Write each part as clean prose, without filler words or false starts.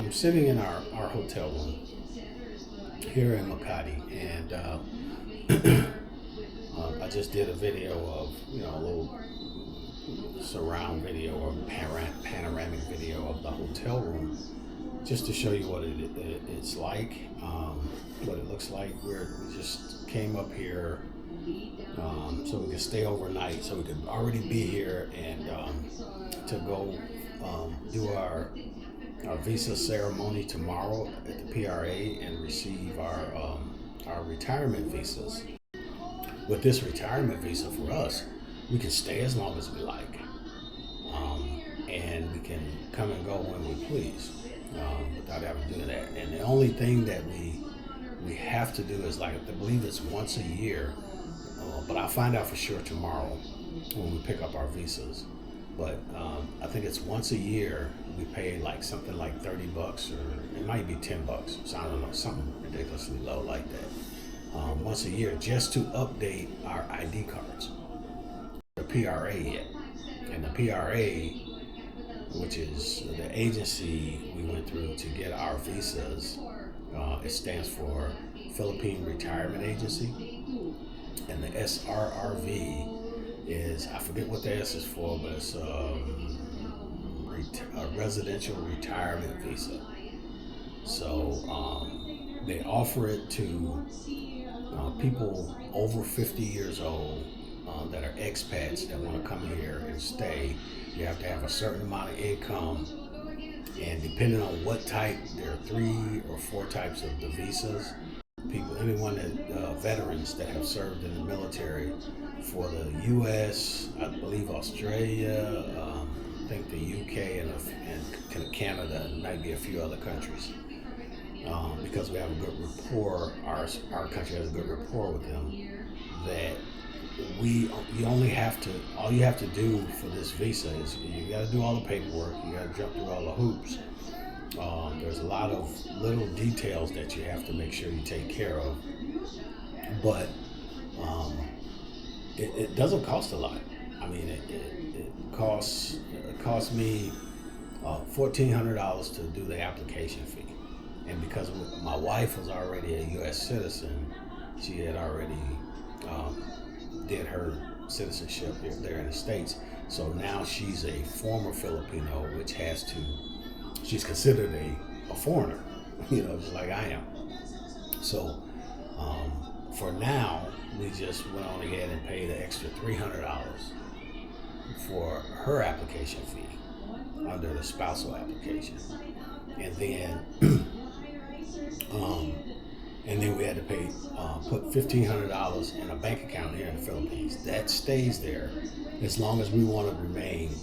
I'm sitting in our hotel room here in Makati, and I just did a video of, a little surround video or panoramic video of the hotel room, just to show you what it's like, what it looks like. We just came up here so we could stay overnight, so we could already be here and to go do our visa ceremony tomorrow at the PRA and receive our retirement visas. With this retirement visa for us, we can stay as long as we like, and we can come and go when we please, without having to do that. And the only thing that we have to do is, like, I believe it's once a year, but I'll find out for sure tomorrow when we pick up our visas. But I think it's once a year. We pay like something like $30, or it might be $10. So I don't know, something ridiculously low like that. Once a year, just to update our ID cards. The PRA yet, and the PRA, which is the agency we went through to get our visas, it stands for Philippine Retirement Agency, and the SRRV is, I forget what the S is for, but it's a residential retirement visa. So they offer it to people over 50 years old that are expats that want to come here and stay. You have to have a certain amount of income, and depending on what type, there are 3 or 4 types of the visas. Anyone that veterans that have served in the military for the U.S., I believe Australia, I think the U.K. and Canada, and maybe a few other countries. Because we have a good rapport, our country has a good rapport with them. That all you have to do for this visa is you got to do all the paperwork, you got to jump through all the hoops. There's a lot of little details that you have to make sure you take care of, but it doesn't cost a lot. I mean, it costs me $1,400 to do the application fee, and because my wife was already a U.S. citizen, she had already did her citizenship there in the States. So now she's a former Filipino, which she's considered a foreigner, just like I am. So for now, we just went on ahead and paid an extra $300 for her application fee under the spousal application, and then we had to put $1,500 in a bank account here in the Philippines. That stays there as long as we want to remain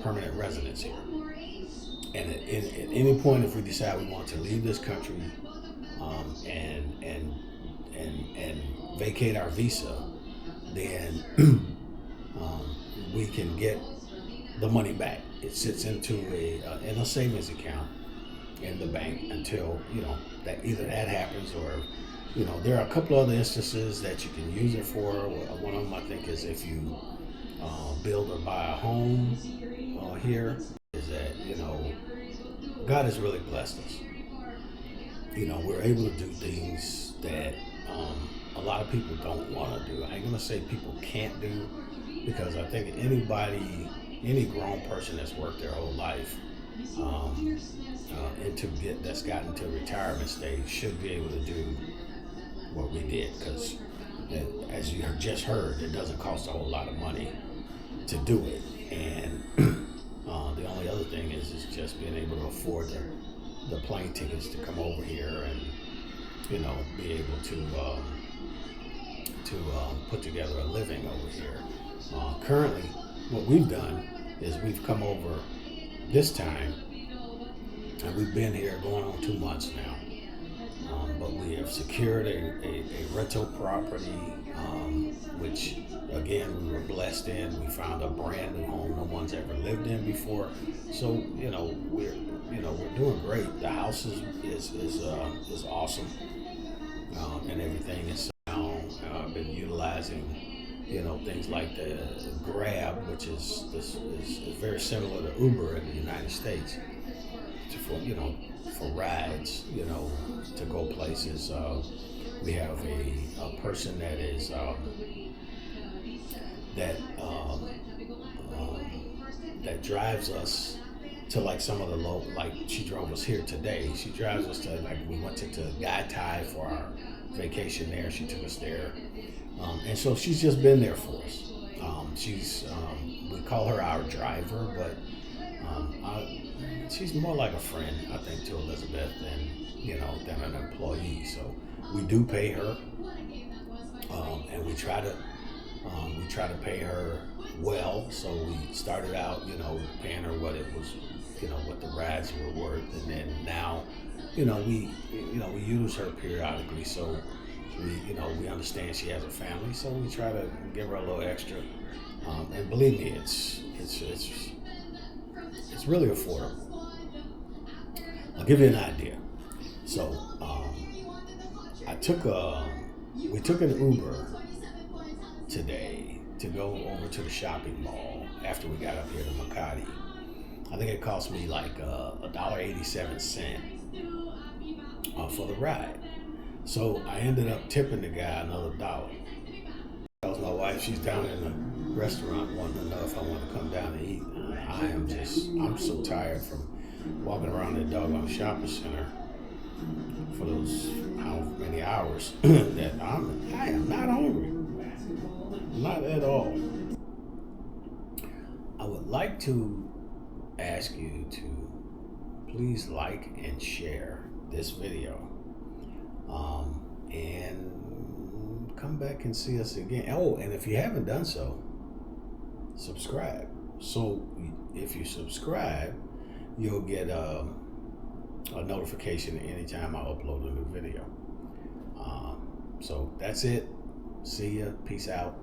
permanent residents here. And at any point, if we decide we want to leave this country and vacate our visa, then we can get the money back. It sits into in a savings account in the bank until that either that happens, or there are a couple other instances that you can use it for. One of them, I think, is if you build or buy a home here. Is that God has really blessed us. We're able to do things that a lot of people don't want to do. I ain't gonna say people can't do, because I think any grown person that's worked their whole life that's gotten to retirement stage should be able to do what we did, because as you just heard, it doesn't cost a whole lot of money to do it. And the only other thing is just being able to afford the plane tickets to come over here and be able to put together a living over here. Currently, what we've done is we've come over this time, and we've been here going on 2 months now. But we have secured a rental property, which again we were blessed in. We found a brand new home no one's ever lived in before. So we're doing great. The house is awesome, and everything is sound. I've been utilizing things like the Grab, which is very similar to Uber in the United States. for for rides, to go places. We have a person that is that that drives us to like some of the low, like she drove us here today. She drives us to, like, we went to Gai Tai for our vacation there. She took us there, and so she's just been there for us. She's we call her our driver, but she's more like a friend, I think, to Elizabeth than an employee. So we do pay her, and we try to pay her well. So we started out, paying her what it was, what the rides were worth, and then now, we use her periodically. So we understand she has a family, so we try to give her a little extra. And believe me, it's really affordable. I'll give you an idea. So we took an Uber today to go over to the shopping mall after we got up here to Makati. I think it cost me like $1.87 for the ride. So I ended up tipping the guy another $1. That was my wife. She's down in the restaurant wanting to know if I want to come down and eat. I'm so tired from walking around that doggone shopping center for those how many hours that I am not hungry. Not at all. I would like to ask you to please like and share this video. And come back and see us again. Oh, and if you haven't done so, subscribe. So if you subscribe, you'll get a notification anytime I upload a new video. So that's it. See ya. Peace out.